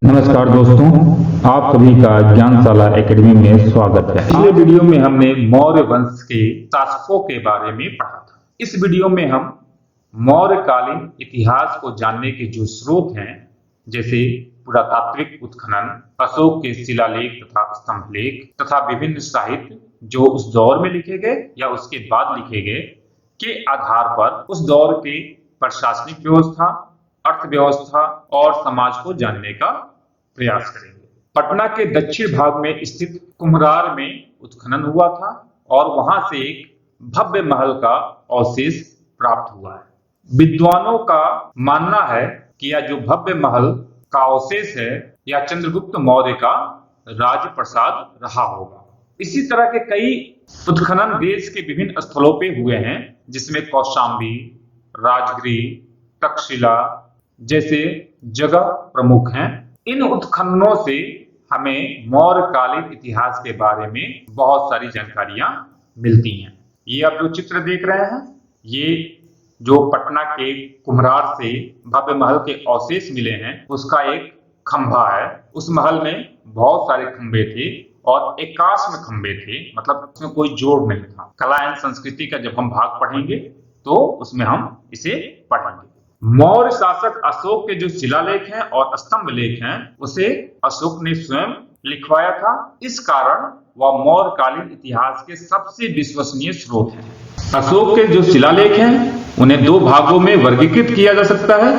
नमस्कार दोस्तों, आप सभी का ज्ञानशाला एकेडमी में स्वागत है। पिछले वीडियो में हमने मौर्य वंश के शासकों के बारे में पढ़ा था। इस वीडियो में हम मौर्यकालीन इतिहास को जानने के जो स्रोत हैं, जैसे पुरातात्विक उत्खनन, अशोक के शिलालेख तथा स्तंभ लेख तथा विभिन्न साहित्य जो उस दौर में लिखे गए या उसके बाद लिखे गए के आधार पर उस दौर के प्रशासनिक व्यवस्था, अर्थव्यवस्था और समाज को जानने का प्रयास करेंगे। पटना के दक्षिण भाग में स्थित कुम्हरार में उत्खनन हुआ था और वहां से एक भव्य महल का अवशेष प्राप्त हुआ है। विद्वानों का मानना है कि यह जो भव्य महल का अवशेष है यह चंद्रगुप्त मौर्य का राजप्रसाद रहा होगा। इसी तरह के कई उत्खनन देश के विभिन्न स्थलों पे हुए हैं, जिसमें कौशाम्बी, राजगृह, तक्षशिला जैसे जगह प्रमुख हैं। इन उत्खननों से हमें मौर्यकालीन इतिहास के बारे में बहुत सारी जानकारियां मिलती हैं। ये आप जो चित्र देख रहे हैं, ये जो पटना के कुम्हरार से भव्य महल के अवशेष मिले हैं उसका एक खंभा है। उस महल में बहुत सारे खंभे थे और एकाश्म खंभे थे, मतलब उसमें कोई जोड़ नहीं था। कला एवं संस्कृति का जब हम भाग पढ़ेंगे तो उसमें हम इसे पढ़ेंगे। मौर्य शासक अशोक के जो शिलालेख हैं और स्तंभ लेख हैं उसे अशोक ने स्वयं लिखवाया था। इस कारण वह मौर्यकालीन इतिहास के सबसे विश्वसनीय स्रोत हैं। अशोक के जो शिलालेख हैं उन्हें दो भागों में वर्गीकृत किया जा सकता है,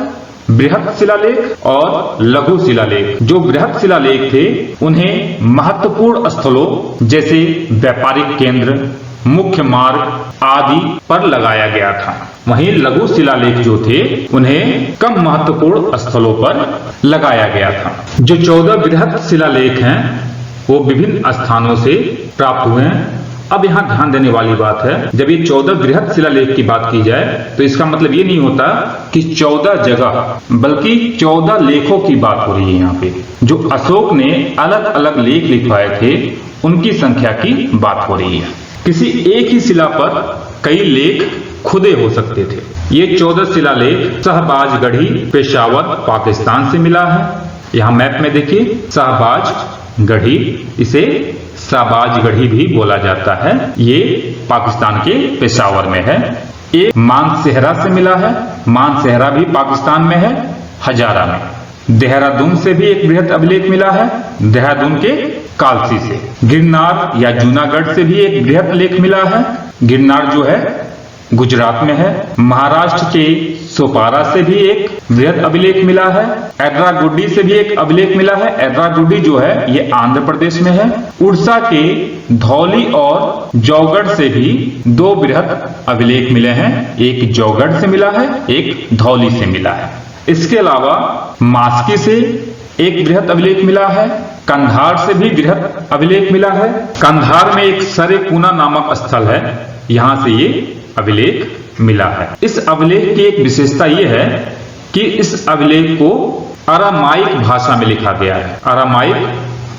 बृहत शिलालेख और लघु शिलालेख। जो बृहत शिलालेख थे उन्हें महत्वपूर्ण स्थलों जैसे व्यापारिक केंद्र, मुख्य मार्ग आदि पर लगाया गया था। वहीं लघु शिलालेख जो थे उन्हें कम महत्वपूर्ण स्थलों पर लगाया गया था। जो 14 बृहत शिलालेख हैं वो विभिन्न स्थानों से प्राप्त हुए हैं। अब यहाँ ध्यान देने वाली बात है, जब ये 14 बृहत शिलालेख की बात की जाए तो इसका मतलब ये नहीं होता कि 14 जगह, बल्कि 14 लेखों की बात हो रही है। यहाँ पे जो अशोक ने अलग अलग लेख लिखवाए थे उनकी संख्या की बात हो रही है। किसी एक ही शिला पर कई लेख खुदे हो सकते थे। ये 14 शिलालेख शहबाजगढ़ी, पेशावर, पाकिस्तान से मिला है। यहाँ मैप में देखिए शहबाजगढ़ी, इसे शहबाजगढ़ी भी बोला जाता है। ये पाकिस्तान के पेशावर में है। एक मानसेहरा से मिला है, मानसेहरा भी पाकिस्तान में है, हजारा में। देहरादून से भी एक बृहत अभिलेख मिला है, देहरादून के कालसी से। गिरनार या जूनागढ़ से भी एक बृहत लेख मिला है, गिरनार जो है गुजरात में है। महाराष्ट्र के सोपारा से भी एक बृहत अभिलेख मिला है। एड्रागुड्डी से भी एक अभिलेख मिला है। एड्रागुड्डी जो है ये आंध्र प्रदेश में है। उड़ीसा के धौली और जौगढ़ से भी दो बृहत अभिलेख मिले हैं, एक जौगढ़ से मिला है, एक धौली से मिला है। इसके अलावा मास्की से एक बृहत अभिलेख मिला है। कंधार से भी बृहत अभिलेख मिला है। कंधार में एक सरेकुना नामक स्थल है, यहां से ये अभिलेख मिला है। इस अभिलेख की एक विशेषता यह है कि इस अभिलेख को अरामाइक भाषा में लिखा गया है, अरामाइक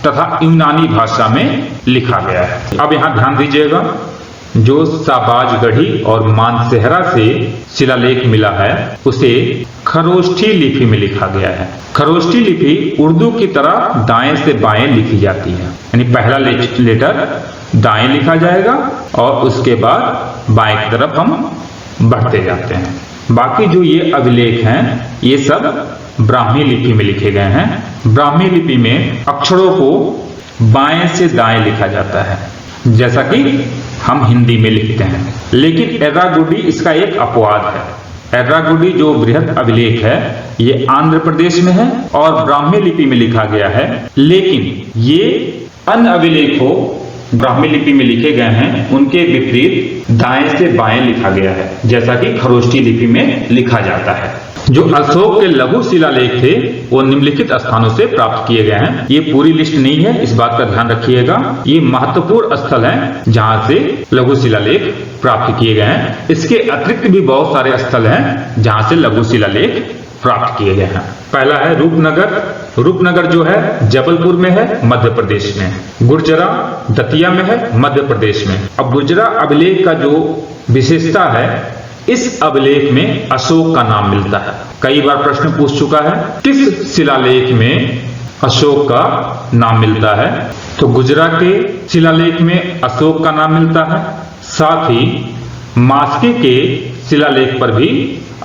तथा यूनानी भाषा में लिखा गया है। अब यहां ध्यान दीजिएगा, जो शहबाजगढ़ी और मानसेहरा से शिलालेख मिला है उसे खरोष्ठी लिपि में लिखा गया है। खरोष्ठी लिपि उर्दू की तरह दाएं से बाएं लिखी जाती है, यानी पहला लेटर दाएं लिखा जाएगा और उसके बाद बाएं की तरफ हम बढ़ते जाते हैं। बाकी जो ये अभिलेख हैं ये सब ब्राह्मी लिपि में लिखे गए हैं। ब्राह्मी लिपि में अक्षरों को बाएं से दाएं लिखा जाता है, जैसा कि हम हिंदी में लिखते हैं। लेकिन एड्रागुड्डी इसका एक अपवाद है। एड्रागुड्डी जो बृहत अभिलेख है ये आंध्र प्रदेश में है और ब्राह्मी लिपि में लिखा गया है, लेकिन ये अन्य अभिलेखों ब्राह्मी लिपि में लिखे गए हैं उनके विपरीत दाएं से बाएं लिखा गया है, जैसा कि खरोष्ठी लिपि में लिखा जाता है। जो अशोक के लघु शिलालेख थे वो निम्नलिखित स्थानों से प्राप्त किए गए हैं। ये पूरी लिस्ट नहीं है, इस बात का ध्यान रखिएगा। ये महत्वपूर्ण स्थल हैं जहां से लघु शिलालेख प्राप्त किए गए हैं। इसके अतिरिक्त भी बहुत सारे स्थल हैं जहां से लघु शिलालेख प्राप्त किए गए हैं। पहला है रूपनगर। रूपनगर जो है जबलपुर में है, मध्य प्रदेश में। गुर्जरा दतिया में है, मध्य प्रदेश में। अब गुर्जरा अभिलेख का जो विशेषता है, इस अभिलेख में अशोक का नाम मिलता है। कई बार प्रश्न पूछ चुका है, किस शिलालेख में अशोक का नाम मिलता है। तो गुजरा के शिलालेख में अशोक का नाम मिलता है, साथ ही मास्की के शिलालेख पर भी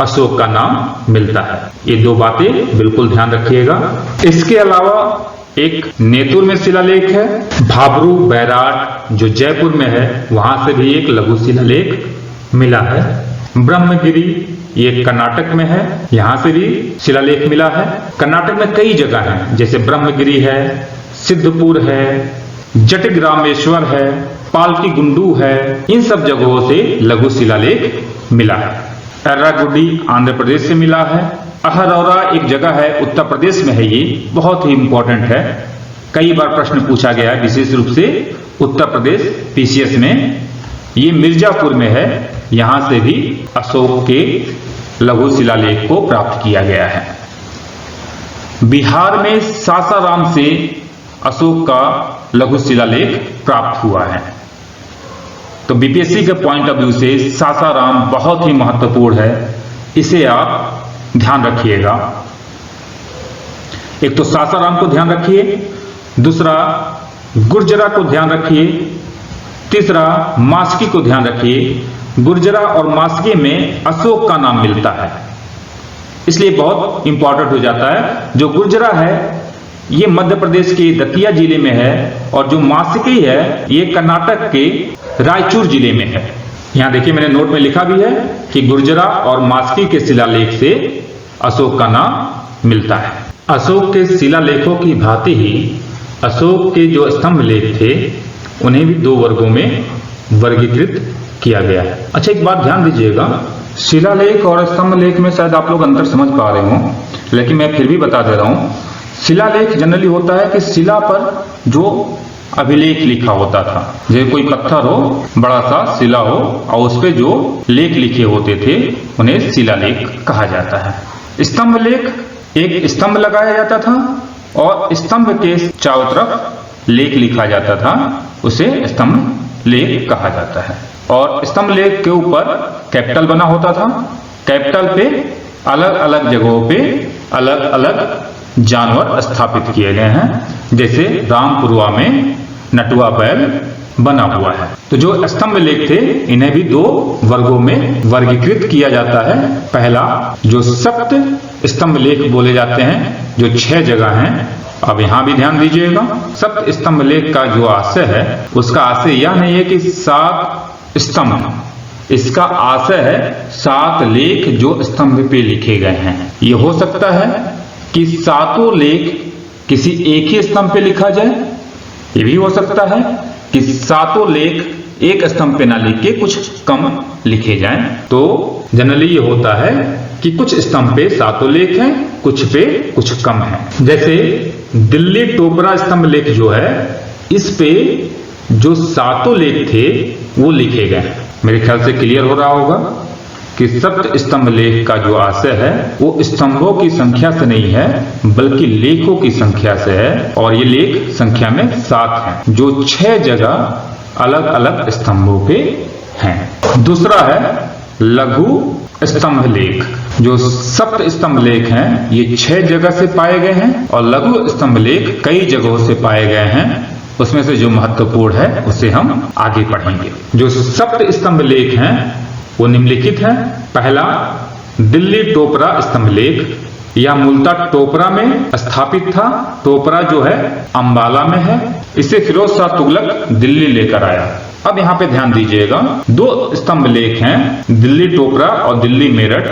अशोक का नाम मिलता है। ये दो बातें बिल्कुल ध्यान रखिएगा। इसके अलावा एक नेतुर में शिलालेख है, भाबरू बैराट जो जयपुर में है वहां से भी एक लघु शिलालेख मिला है। ब्रह्मगिरी ये कर्नाटक में है, यहां से भी शिलालेख मिला है। कर्नाटक में कई जगह हैं, जैसे ब्रह्मगिरी है, सिद्धपुर है, जटग्रामेश्वर है, पालकी गुंडू है, इन सब जगहों से लघु शिलालेख मिला है। एर्रागुडी आंध्र प्रदेश से मिला है। अहरौरा एक जगह है उत्तर प्रदेश में है, ये बहुत ही इंपॉर्टेंट है, कई बार प्रश्न पूछा गया है विशेष रूप से उत्तर प्रदेश पीसीएस में। ये मिर्जापुर में है, यहां से भी अशोक के लघु शिलालेख को प्राप्त किया गया है। बिहार में सासाराम से अशोक का लघु शिलालेख प्राप्त हुआ है। तो बीपीएससी के पॉइंट ऑफ व्यू से सासाराम बहुत ही महत्वपूर्ण है, इसे आप ध्यान रखिएगा। एक तो सासाराम को ध्यान रखिए, दूसरा गुर्जरा को ध्यान रखिए, तीसरा मास्की को ध्यान रखिए। गुर्जरा और मास्की में अशोक का नाम मिलता है, इसलिए बहुत इंपॉर्टेंट हो जाता है। जो गुर्जरा है ये मध्य प्रदेश के दतिया जिले में है, और जो मास्की है ये कर्नाटक के रायचूर जिले में है। यहां देखिए मैंने नोट में लिखा भी है कि गुर्जरा और मास्की के शिलालेख से अशोक का नाम मिलता है। अशोक के शिलालेखों की भांति ही अशोक के जो स्तंभ लेख थे उन्हें भी दो वर्गों में वर्गीकृत किया गया है। अच्छा, एक बात ध्यान दीजिएगा, शिलालेख और स्तंभ लेख में शायद आप लोग अंतर समझ पा रहे हो, लेकिन मैं फिर भी बता दे रहा हूं। शिलालेख जनरली होता है कि शिला पर जो अभिलेख लिखा होता था, जैसे कोई पत्थर हो, बड़ा सा शिला हो और उस पे जो लेख लिखे होते थे उन्हें शिलालेख कहा जाता है। स्तंभ लेख, एक स्तंभ लगाया जाता था और स्तंभ के चारों तरफ लेख लिखा जाता था, उसे स्तंभ लेख कहा जाता है। और स्तंभ लेख के ऊपर कैपिटल बना होता था, कैपिटल पे अलग अलग जगहों पे अलग अलग जानवर स्थापित किए गए हैं, जैसे रामपुरवा में नटुआ बैल बना हुआ है। तो जो स्तंभ लेख थे इन्हें भी दो वर्गों में वर्गीकृत किया जाता है। पहला जो सप्त स्तंभ लेख बोले जाते हैं, जो 6 जगह हैं। अब यहां भी ध्यान दीजिएगा, सप्त स्तंभ लेख का जो आशय है उसका आशय यह नहीं है कि 7 स्तंभ, इसका आशय है 7 लेख जो स्तंभ पे लिखे गए हैं। ये हो सकता है कि 7 लेख किसी एक ही स्तंभ पे लिखा जाए, ये भी हो सकता है कि 7 लेख एक स्तंभ पे ना लिख के कुछ कम लिखे जाएं। तो जनरली ये होता है कि कुछ स्तंभ पे 7 लेख हैं, कुछ पे कुछ कम है। जैसे दिल्ली टोपरा स्तंभ लेख जो है, इस पे जो 7 लेख थे वो लिखे गए। मेरे ख्याल से क्लियर हो रहा होगा कि सप्त स्तंभ लेख का जो आशय है वो स्तंभों की संख्या से नहीं है बल्कि लेखों की संख्या से है, और ये लेख संख्या में 7 हैं जो 6 जगह अलग अलग स्तंभों पे हैं। दूसरा है लघु स्तंभ लेख। जो सप्त स्तंभ लेख हैं ये 6 जगह से पाए गए हैं, और लघु स्तंभ लेख कई जगहों से पाए गए हैं। उसमें से जो महत्वपूर्ण है उसे हम आगे पढ़ेंगे। जो सप्त स्तंभ लेख हैं वो निम्नलिखित है। पहला दिल्ली टोपरा स्तंभ लेख, यह मूलतः टोपरा में स्थापित था। टोपरा जो है अंबाला में है, इसे फिरोज शाह तुगलक दिल्ली लेकर आया। अब यहाँ पे ध्यान दीजिएगा, 2 स्तंभ लेख हैं, दिल्ली टोपरा और दिल्ली मेरठ,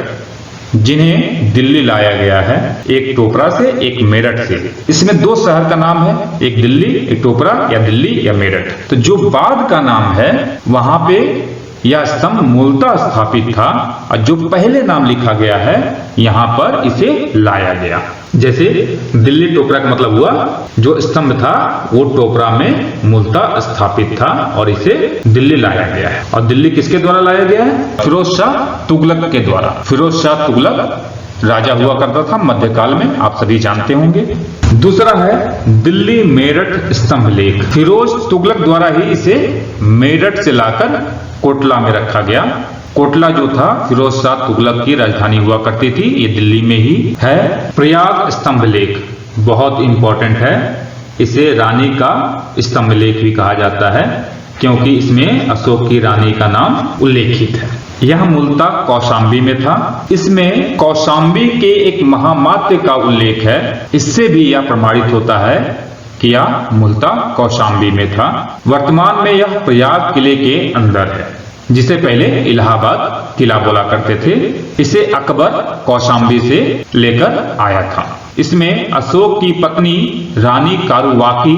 जिन्हें दिल्ली लाया गया है, एक टोपरा से एक मेरठ से। इसमें 2 शहर का नाम है, एक दिल्ली, एक टोपरा, या दिल्ली या मेरठ। तो जो बाद का नाम है वहां पे यह स्तंभ मूलतः स्थापित था, और जो पहले नाम लिखा गया है यहां पर इसे लाया गया। जैसे दिल्ली टोपरा का मतलब हुआ जो स्तंभ था वो टोपरा में मूलतः स्थापित था और इसे दिल्ली लाया गया है। और दिल्ली किसके द्वारा लाया गया है? फिरोज शाह तुगलक के द्वारा। फिरोज शाह तुगलक राजा हुआ करता था मध्यकाल में, आप सभी जानते होंगे। दूसरा है दिल्ली मेरठ स्तंभ लेख। फिरोज तुगलक द्वारा ही इसे मेरठ से लाकर कोटला में रखा गया। कोटला जो था फिरोज शाह तुगलक की राजधानी हुआ करती थी, ये दिल्ली में ही है। प्रयाग स्तंभ लेख, बहुत इंपॉर्टेंट है। इसे रानी का स्तंभ लेख भी कहा जाता है क्योंकि इसमें अशोक की रानी का नाम उल्लेखित है। यह मूलतः कौशाम्बी में था। इसमें कौशाम्बी के एक महामात्य का उल्लेख है। इससे भी यह प्रमाणित होता है कि यह मूलतः कौशाम्बी में था। वर्तमान में यह प्रयाग किले के अंदर है, जिसे पहले इलाहाबाद किला बोला करते थे। इसे अकबर कौशाम्बी से लेकर आया था। इसमें अशोक की पत्नी रानी कारुवाकी,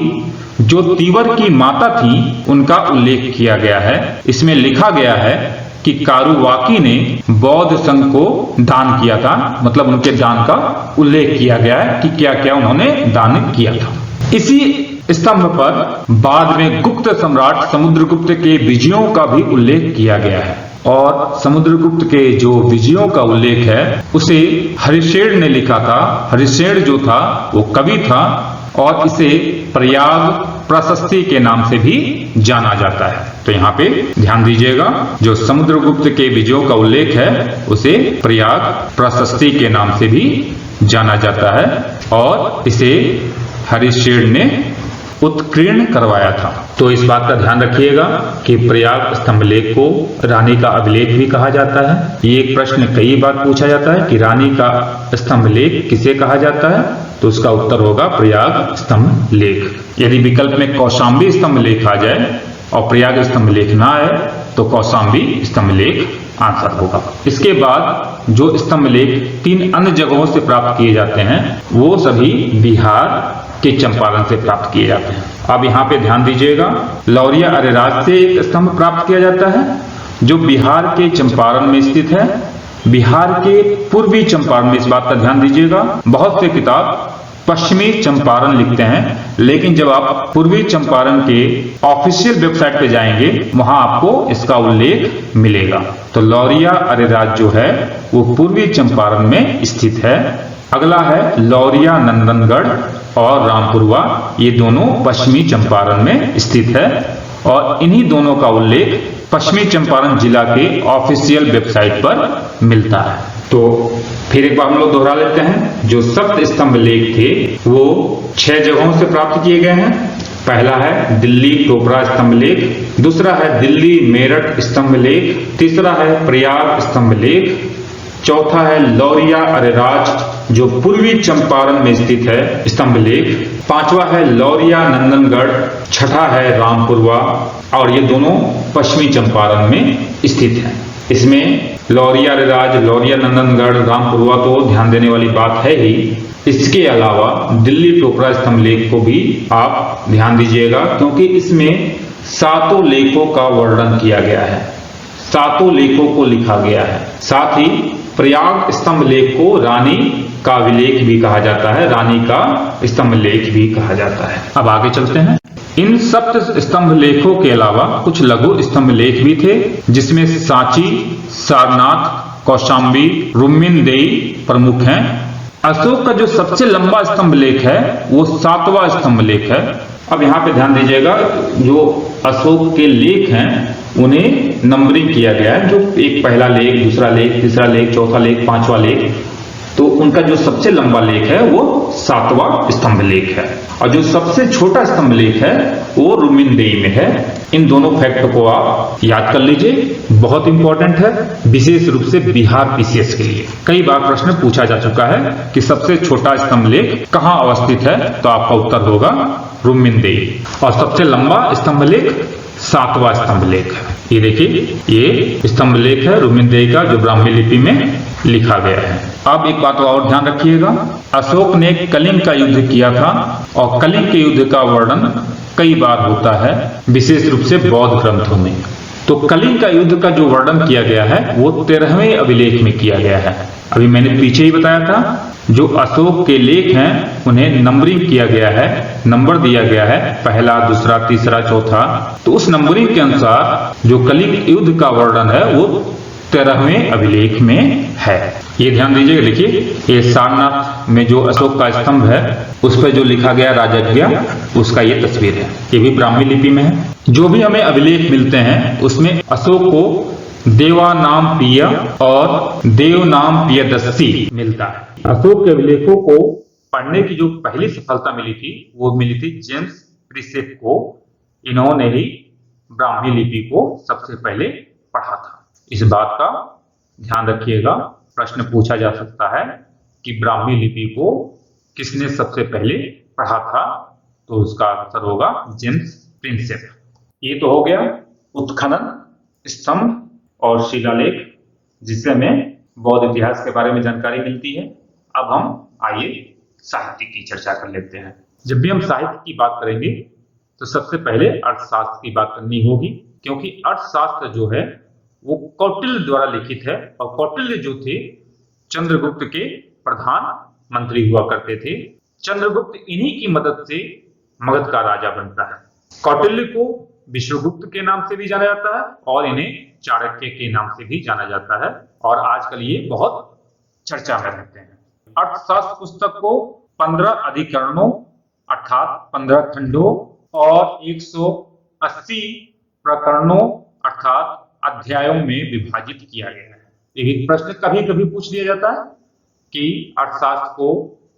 जो तीवर की माता थी, उनका उल्लेख किया गया है। इसमें लिखा गया है कि कारुवाकी ने बौद्ध संघ को दान किया था, मतलब उनके दान का उल्लेख किया गया है कि क्या क्या उन्होंने दान किया था। इसी स्तंभ पर बाद में गुप्त सम्राट समुद्रगुप्त के विजयों का भी उल्लेख किया गया है और समुद्रगुप्त के जो विजयों का उल्लेख है उसे हरिशेन ने लिखा था। हरिशेन जो था वो कवि था और इसे प्रयाग प्रशस्ति के नाम से भी जाना जाता है। तो यहाँ पे ध्यान दीजिएगा, जो समुद्रगुप्त के विजयों का उल्लेख है उसे प्रयाग प्रशस्ति के नाम से भी जाना जाता है और इसे हरिशेन ने उत्कीर्ण करवाया था। तो इस बात का ध्यान रखिएगा कि प्रयाग स्तंभ लेख को रानी का अभिलेख भी कहा जाता है। ये एक प्रश्न कई बार पूछा जाता है कि रानी का स्तंभ लेख किसे कहा जाता है, तो उसका उत्तर होगा प्रयाग स्तंभ लेख। यदि विकल्प में कौशाम्बी स्तंभ लेख आ जाए और प्रयाग स्तंभ लेख ना आए तो कौशाम्बी स्तंभ लेख आंसर होगा। इसके बाद जो स्तंभ लेख 3 अन्य जगहों से प्राप्त किए जाते हैं वो सभी बिहार के चंपारण से प्राप्त किए जाते हैं। अब यहाँ पे ध्यान दीजिएगा, लौरिया अरेराज से एक स्तंभ प्राप्त किया जाता है जो बिहार के चंपारण में स्थित है। बिहार के पूर्वी चंपारण में, इस बात का ध्यान दीजिएगा, बहुत से किताब पश्चिमी चंपारण लिखते हैं, लेकिन जब आप पूर्वी चंपारण के ऑफिशियल वेबसाइट पे जाएंगे वहां आपको इसका उल्लेख मिलेगा। तो लौरिया अरेराज जो है वो पूर्वी चंपारण में स्थित है। अगला है लौरिया नंदनगढ़ और रामपुरवा, ये दोनों पश्चिमी चंपारण में स्थित है और इन्हीं दोनों का उल्लेख पश्चिमी चंपारण जिला के ऑफिशियल वेबसाइट पर मिलता है। तो फिर एक बार हम लोग दोहरा लेते हैं, जो सप्त स्तंभ लेख थे वो 6 जगहों से प्राप्त किए गए हैं। पहला है दिल्ली टोपरा स्तंभ लेख, दूसरा है दिल्ली मेरठ स्तंभ लेख, तीसरा है प्रयाग स्तंभ लेख, चौथा है लौरिया अरेराज जो पूर्वी चंपारण में स्थित है स्तंभ लेख, पांचवा है लौरिया नंदनगढ़, छठा है रामपुरवा और ये दोनों पश्चिमी चंपारण में स्थित हैं। इसमें लौरिया अरेराज, लौरिया नंदनगढ़, रामपुरवा तो ध्यान देने वाली बात है ही। इसके अलावा दिल्ली टोपरा स्तंभ लेख को भी आप ध्यान दीजिएगा क्योंकि इसमें 7 लेखों का वर्णन किया गया है, 7 लेखों को लिखा गया है। साथ ही प्रयाग स्तंभ लेख को रानी का अभिलेख भी कहा जाता है, रानी का स्तंभ लेख भी कहा जाता है। अब आगे चलते हैं। इन सप्त स्तंभ लेखों के अलावा कुछ लघु स्तंभ लेख भी थे जिसमें सांची, सारनाथ, कौशाम्बी, रुम्मिनदेई प्रमुख हैं। अशोक का जो सबसे लंबा स्तंभ लेख है वो 7वां स्तंभ लेख है। अब यहाँ पे ध्यान दीजिएगा, जो अशोक के लेख हैं उन्हें नंबरिंग किया गया है, जो एक पहला लेख, दूसरा लेख, तीसरा लेख, चौथा लेख, 5वां लेख, तो उनका जो सबसे लंबा लेख है वो 7वां स्तंभ लेख है और जो सबसे छोटा स्तंभ लेख है वो रुम्मिनदेई में है। इन दोनों फैक्ट को आप याद कर लीजिए, बहुत इंपॉर्टेंट है, विशेष रूप से बिहार पीसीएस के लिए। कई बार प्रश्न पूछा जा चुका है कि सबसे छोटा स्तंभ लेख कहाँ अवस्थित है, तो आपका उत्तर होगा रुम्मिनदेई और सबसे लंबा स्तंभ लेख 7वां स्तंभ लेख है। ये देखिए, ये स्तंभ लेख है रुम्मिनदेई का जो ब्राह्मी लिपि में लिखा गया है। अब एक बात और ध्यान रखिएगा, अशोक ने कलिंग का युद्ध किया था और कलिंग के युद्ध का वर्णन कई बार होता है, विशेष रूप से बौद्ध ग्रंथों में। तो कलिंग का युद्ध का जो वर्णन किया गया है वो 13वें अभिलेख में किया गया है। अभी मैंने पीछे ही बताया था, जो अशोक के लेख हैं उन्हें नंबरिंग किया गया है, नंबर दिया गया है, पहला, दूसरा, तीसरा, चौथा। तो उस नंबरिंग के अनुसार जो कलिंग युद्ध का वर्णन है वो 13वें अभिलेख में है। ये ध्यान दीजिएगा। देखिए, ये सारनाथ में जो अशोक का स्तंभ है उस पर जो लिखा गया राजज्ञा, उसका ये तस्वीर है, ये भी ब्राह्मी लिपि में है। जो भी हमें अभिलेख मिलते हैं उसमें अशोक को देवा नाम पिय और देव नाम पियदस्सी मिलता है। अशोक के अभिलेखों को पढ़ने की जो पहली सफलता मिली थी वो मिली थी जेम्स प्रिसेप को। इन्होंने ही ब्राह्मी लिपि को सबसे पहले पढ़ा था। इस बात का ध्यान रखिएगा, प्रश्न पूछा जा सकता है कि ब्राह्मी लिपि को किसने सबसे पहले पढ़ा था, तो उसका आंसर होगा जेम्स प्रिंसेप। ये तो हो गया उत्खनन, स्तंभ और शिलालेख, जिससे हमें बौद्ध इतिहास के बारे में जानकारी मिलती है। अब हम आइए साहित्य की चर्चा कर लेते हैं। जब भी हम साहित्य की बात करेंगे तो सबसे पहले अर्थशास्त्र की बात करनी होगी, क्योंकि अर्थशास्त्र जो है वो कौटिल्य द्वारा लिखित है और कौटिल्य जो थे चंद्रगुप्त के प्रधान मंत्री हुआ करते थे। चंद्रगुप्त इन्हीं की मदद से मगध का राजा बनता है। कौटिल्य को विश्वगुप्त के नाम से भी जाना जाता है और इन्हें चाणक्य के नाम से भी जाना जाता है, और आजकल ये बहुत चर्चा में रहते हैं। अर्थशास्त्र पुस्तक को 15 अधिकरणों अर्थात 15 खंडों और 180 प्रकरणों अर्थात अध्यायों में विभाजित किया गया है। एक प्रश्न कभी कभी पूछ लिया जाता है कि अर्थशास्त्र को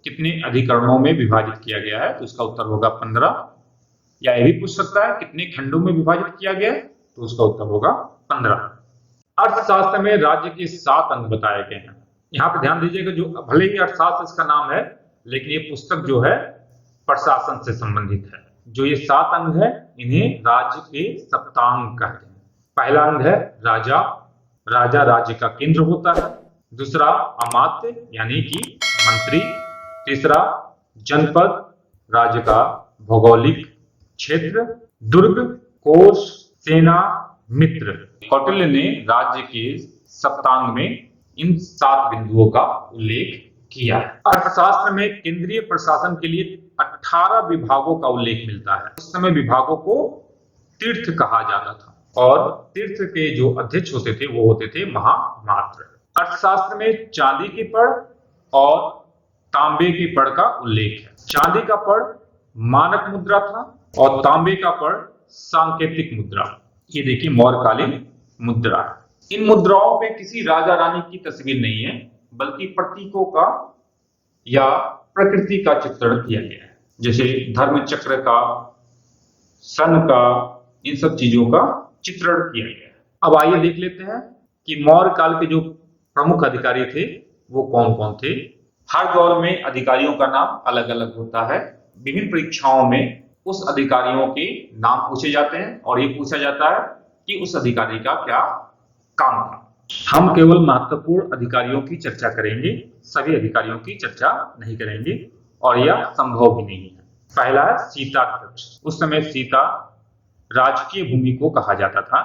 कितने अधिकरणों में विभाजित किया गया है, तो इसका उत्तर होगा 15। या यह भी पूछ सकता है कितने खंडों में विभाजित किया गया है, तो उसका उत्तर होगा 15। अर्थशास्त्र में राज्य के 7 अंग बताए गए हैं। यहाँ पर ध्यान दीजिएगा, जो भले ही अर्थशास्त्र इसका नाम है, लेकिन ये पुस्तक जो है प्रशासन से संबंधित है। जो ये 7 अंग है इन्हें राज्य के सप्तांग कहते हैं। पहला अंग है राजा। राजा राज्य का केंद्र होता है। दूसरा अमात्य यानी कि मंत्री। तीसरा जनपद, राज्य का भौगोलिक क्षेत्र। दुर्ग, कोष, सेना, मित्र। कौटिल्य ने राज्य के सप्तांग में इन 7 बिंदुओं का उल्लेख किया है। अर्थशास्त्र में केंद्रीय प्रशासन के लिए 18 विभागों का उल्लेख मिलता है। उस समय विभागों को तीर्थ कहा जाता था और तीर्थ के जो अध्यक्ष होते थे वो होते थे महामात्र। अर्थशास्त्र में चांदी की पढ़ और तांबे की पढ़ का उल्लेख है। चांदी का पढ़ मानक मुद्रा था और तांबे का पढ़ सांकेतिक मुद्रा। ये देखिए मौर्यकालीन मुद्रा है। इन मुद्राओं में किसी राजा रानी की तस्वीर नहीं है, बल्कि प्रतीकों का या प्रकृति का चित्रण किया गया है, जैसे धर्म चक्र का, सन का, इन सब चीजों का चित्रण किया गया है। अब आइए देख लेते हैं कि मौर्य काल के जो प्रमुख अधिकारी थे वो कौन कौन थे। हर दौर में अधिकारियों का नाम अलग अलग होता है। विभिन्न परीक्षाओं में उस अधिकारियों के नाम पूछे जाते हैं और ये पूछा जाता है कि उस अधिकारी का क्या काम था। हम केवल महत्वपूर्ण अधिकारियों की चर्चा करेंगे, सभी अधिकारियों की चर्चा नहीं करेंगे और यह संभव भी नहीं है। पहला है सीताध्यक्ष। उस समय सीता राजकीय भूमि को कहा जाता था,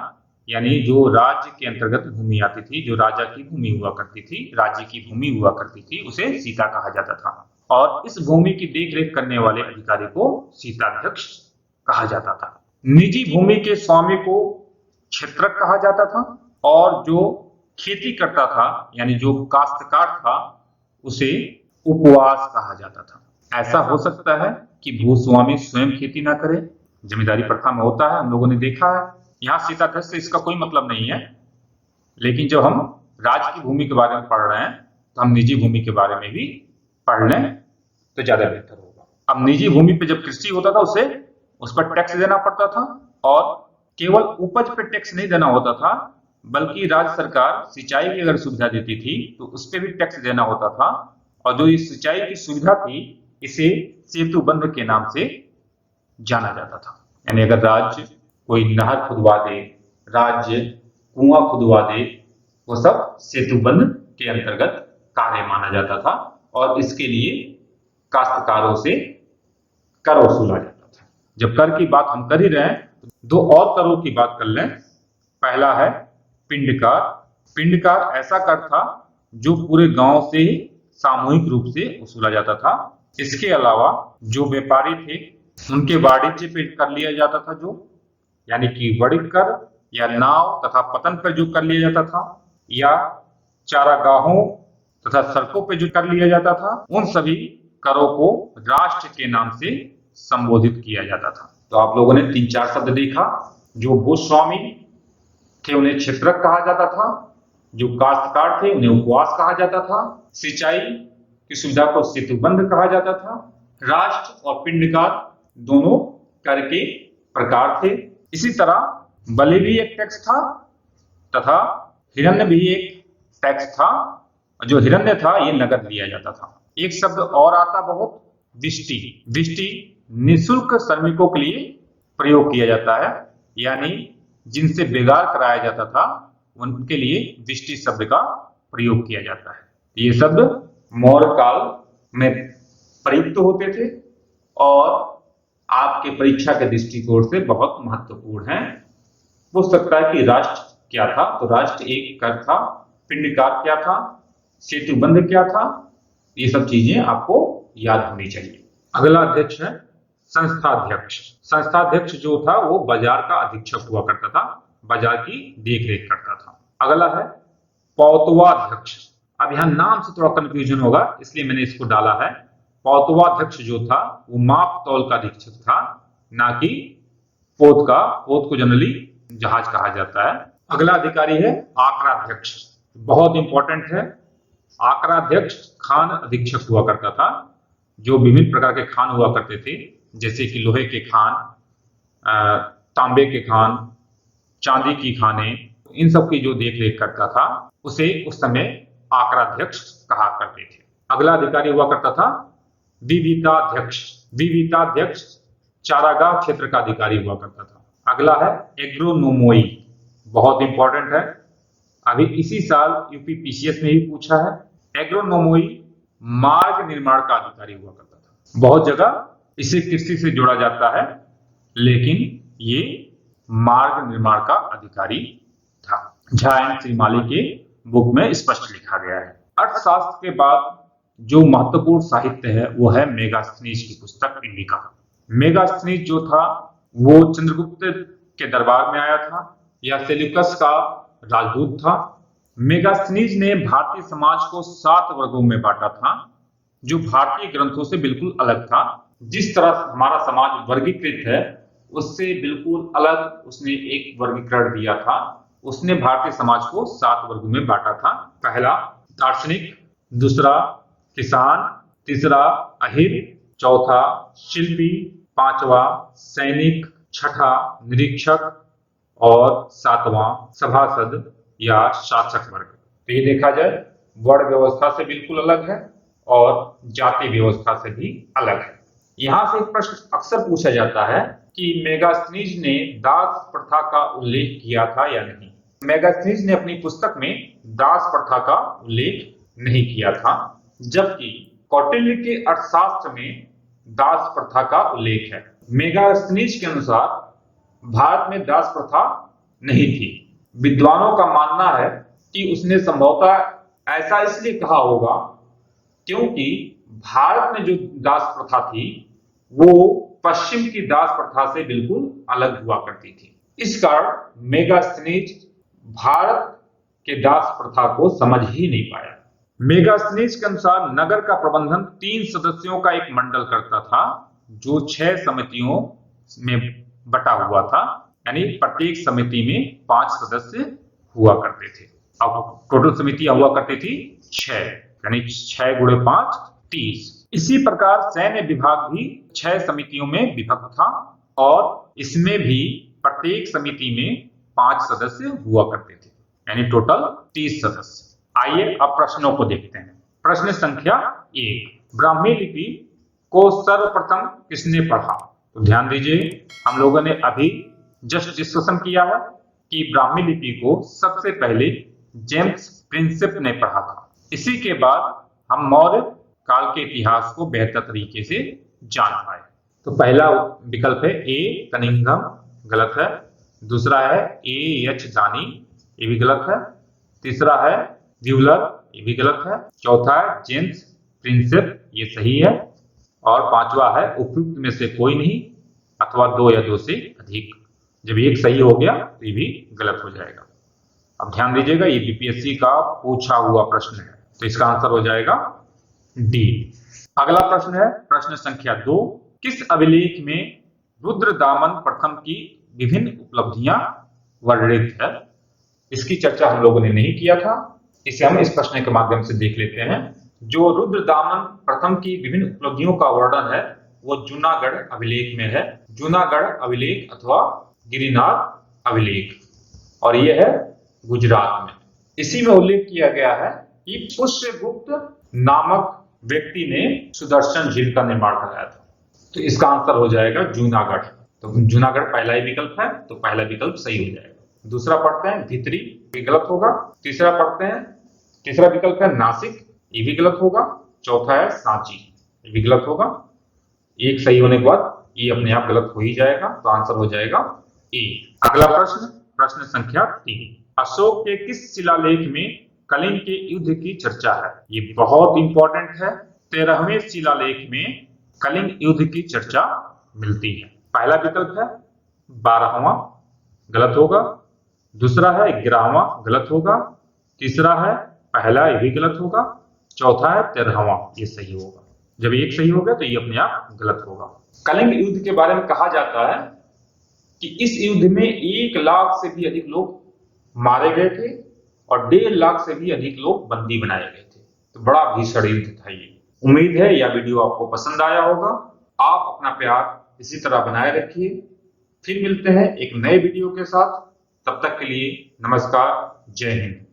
यानी जो राज्य के अंतर्गत भूमि आती थी, जो राजा की भूमि हुआ करती थी, राज्य की भूमि हुआ करती थी, उसे सीता कहा जाता था। और इस भूमि की देखरेख करने वाले अधिकारी को सीताध्यक्ष कहा जाता था। निजी भूमि के स्वामी को क्षेत्रक कहा जाता था और जो खेती करता था यानी जो काश्तकार था उसे उपवास कहा जाता था। ऐसा हो सकता है कि भूस्वामी स्वयं खेती ना करे, जमींदारी प्रथा में होता है, हम लोगों ने देखा है। यहाँ सीताध्यक्ष से इसका कोई मतलब नहीं है, लेकिन जब हम राज्य की भूमि के बारे में पढ़ रहे हैं तो हम निजी भूमि के बारे में भी पढ़ लें तो ज्यादा बेहतर होगा। अब निजी भूमि पे जब कृषि होता था उसे उस पर टैक्स देना पड़ता था, और केवल उपज पे टैक्स नहीं देना होता था, बल्कि राज्य सरकार सिंचाई की अगर सुविधा देती थी तो उस पर भी टैक्स देना होता था। और जो ये सिंचाई की सुविधा थी इसे सेतु बंध के नाम से जाना जाता था। यानी अगर राज्य कोई नहर खुदवा दे, राज्य कुआं खुदवा दे, वो सब सेतु बंध के अंतर्गत कार्य माना जाता था और इसके लिए काश्तकारों से कर वसूला जाता था। जब कर की बात हम कर ही रहे हैं तो 2 और करों की बात कर लें। पहला है पिंडकार। पिंडकार ऐसा कर था जो पूरे गांव से ही सामूहिक रूप से वसूला जाता था। इसके अलावा जो व्यापारी थे उनके वाणिज्य पे कर लिया जाता था, जो यानी कि वणिक कर, या नाव तथा पतन पर जो कर लिया जाता था, या चारागाहों तथा सड़कों पे जो कर लिया जाता था, उन सभी करों को राष्ट्र के नाम से संबोधित किया जाता था। तो आप लोगों ने 3-4 शब्द देखा। जो भूस्वामी थे उन्हें क्षेत्रक कहा जाता था, जो काश्तकार थे उन्हें उपवास कहा जाता था, सिंचाई की सुविधा को सेतुबंध कहा जाता था। राष्ट्र और पिंडकार दोनों कर के प्रकार थे। इसी तरह बलि भी एक टैक्स था तथा हिरण्य भी एक टैक्स था। जो हिरण्य था ये नगद लिया जाता था। एक शब्द और आता बहुत, दिष्टि। दिष्टि निःशुल्क श्रमिकों के लिए प्रयोग किया जाता है, यानी जिनसे बेगार कराया जाता था उनके लिए दिष्टि शब्द का प्रयोग किया जाता है। ये शब्द मौर्य काल में प्रयुक्त होते थे और आपके परीक्षा के दृष्टिकोण से बहुत महत्वपूर्ण है। पूछ सकता है कि राष्ट्र क्या था, तो राष्ट्र एक कर था, पिंडकार क्या था, सेतुबंध क्या था, ये सब चीजें आपको याद होनी चाहिए। अगला अध्यक्ष है संस्थाध्यक्ष। संस्थाध्यक्ष जो था वो बाजार का अधीक्षक हुआ करता था, बाजार की देखरेख करता था। अगला है पौतवाध्यक्ष। अब यहाँ नाम से थोड़ा कंफ्यूजन होगा इसलिए मैंने इसको डाला है। पौतवाध्यक्ष जो था वो माप तौल का अधीक्षक था, ना कि पोत का। पोत को जनरली जहाज कहा जाता है। अगला अधिकारी है आंकड़ाध्यक्ष, बहुत इंपॉर्टेंट है। आंकड़ाध्यक्ष खान अधीक्षक हुआ करता था, जो विभिन्न प्रकार के खान हुआ करते थे, जैसे कि लोहे के खान, तांबे के खान, चांदी की खाने, इन सब की जो देख रेख करता था उसे उस समय आंकड़ाध्यक्ष कहा करते थे। अगला अधिकारी हुआ करता था विविताध्यक्ष। विविताध्यक्ष चारागाह क्षेत्र का अधिकारी हुआ करता था। अगला है एग्रोनोमोई, बहुत इंपॉर्टेंट है, अभी इसी साल यूपी पीसीएस में भी पूछा है। एग्रोनोमोई मार्ग निर्माण का अधिकारी हुआ करता था। बहुत जगह इसे कृषि से जोड़ा जाता है, लेकिन ये मार्ग निर्माण का अधिकारी था। झा एंड श्रीमाली के बुक में स्पष्ट लिखा गया है। अर्थशास्त्र के बाद जो महत्वपूर्ण साहित्य है वो है मेगास्थनीज की पुस्तक इंडिका। मेगास्थनीज जो था वो चंद्रगुप्त के दरबार में आया था या सेल्यूकस का राजदूत था। मेगास्थनीज ने भारतीय समाज को 7 वर्गों में बांटा था, जो भारतीय ग्रंथों से बिल्कुल अलग था। जिस तरह हमारा समाज वर्गीकृत है उससे बिल्कुल अलग उसने एक वर्गीकरण दिया था। उसने भारतीय समाज को 7 वर्गों में बांटा था। पहला दार्शनिक, दूसरा किसान, तीसरा अहिर, चौथा शिल्पी, पांचवा सैनिक, छठा निरीक्षक और 7वां सभासद या शासक वर्ग। तो ये देखा जाए वर्ण व्यवस्था से बिल्कुल अलग है और जाति व्यवस्था से भी अलग है। यहां से एक प्रश्न अक्सर पूछा जाता है कि मेगास्थनीज ने दास प्रथा का उल्लेख किया था या नहीं। मेगास्थनीज ने अपनी पुस्तक में दास प्रथा का उल्लेख नहीं किया था, जबकि कौटिल्य के अर्थशास्त्र में दास प्रथा का उल्लेख है। मेगास्थनीज के अनुसार भारत में दास प्रथा नहीं थी। विद्वानों का मानना है कि उसने संभवतः ऐसा इसलिए कहा होगा क्योंकि भारत में जो दास प्रथा थी वो पश्चिम की दास प्रथा से बिल्कुल अलग हुआ करती थी। इस कारण मेगास्थनीज भारत के दास प्रथा को समझ ही नहीं पाया। मेगास्थनीज के अनुसार नगर का प्रबंधन 3 सदस्यों का एक मंडल करता था, जो 6 समितियों में बटा हुआ था, यानी प्रत्येक समिति में 5 सदस्य हुआ करते थे। अब टोटल समितियां हुआ करती थी 6, यानी 6 गुणे 5 30। इसी प्रकार सैन्य विभाग भी 6 समितियों में विभक्त था और इसमें भी प्रत्येक समिति में 5 सदस्य हुआ करते थे, यानी टोटल 30 सदस्य। आइए अब प्रश्नों को देखते हैं। प्रश्न संख्या 1, ब्राह्मी लिपि को सर्वप्रथम किसने पढ़ा? तो ध्यान दीजिए, हम लोगों ने अभी जस्ट डिस्कशन किया है कि ब्राह्मी लिपि को सबसे पहले जेम्स प्रिंसेप ने पढ़ा था। इसी के बाद हम मौर्य काल के इतिहास को बेहतर तरीके से जान पाए। तो पहला विकल्प है ए कनिंघम, गलत है। दूसरा है ए एच दानी, ये भी गलत है। तीसरा है व्यूलर, ये भी गलत है। चौथा है जेम्स प्रिंसेप, ये सही है। और पांचवा है उपयुक्त में से कोई नहीं अथवा 2 या 2 से अधिक। जब एक सही हो गया तो ये भी गलत हो जाएगा। अब ध्यान दीजिएगा, ये बीपीएससी का पूछा हुआ प्रश्न है, तो इसका आंसर हो जाएगा डी। अगला प्रश्न है प्रश्न संख्या 2, किस अभिलेख में रुद्रदामन प्रथम की विभिन्न उपलब्धियां वर्णित है? इसकी चर्चा हम लोगों ने नहीं किया था, इसे हम इस प्रश्न के माध्यम से देख लेते हैं। जो रुद्रदामन प्रथम की विभिन्न उपलब्धियों का वर्णन है वो जूनागढ़ अभिलेख में है। जूनागढ़ अभिलेख अथवा गिरिनाथ अभिलेख, और यह है गुजरात में। इसी में उल्लेख किया गया है कि पुष्यगुप्त नामक व्यक्ति ने सुदर्शन झील का निर्माण कराया था। तो इसका आंसर हो जाएगा जूनागढ़। तो जूनागढ़ पहला ही विकल्प है, तो पहला विकल्प सही हो जाएगा। दूसरा पढ़ते हैं भित्री, ये गलत होगा। तीसरा पढ़ते हैं, तीसरा विकल्प है नासिक, ये भी गलत होगा। चौथा है सांची, ये भी गलत होगा। एक सही होने के बाद ये अपने आप गलत हो ही जाएगा, तो आंसर हो जाएगा ए। अगला प्रश्न, प्रश्न संख्या 3, अशोक के किस शिलालेख में कलिंग के युद्ध की चर्चा है? ये बहुत इंपॉर्टेंट है। 13वें शिलालेख में कलिंग युद्ध की चर्चा मिलती है। पहला विकल्प है 12वां, गलत होगा। दूसरा है 11वां, गलत होगा। तीसरा है पहला, ये भी गलत होगा। चौथा है 13वां, ये सही होगा। जब एक सही होगा तो ये अपने आप गलत होगा। कलिंग युद्ध के बारे में कहा जाता है कि इस युद्ध में 1 लाख से भी अधिक लोग मारे गए थे और 1.5 लाख से भी अधिक लोग बंदी बनाए गए थे। तो बड़ा भीषण युद्ध था ये। उम्मीद है यह वीडियो आपको पसंद आया होगा। आप अपना प्यार इसी तरह बनाए रखिए। फिर मिलते हैं एक नए वीडियो के साथ। तब तक के लिए नमस्कार, जय हिंद।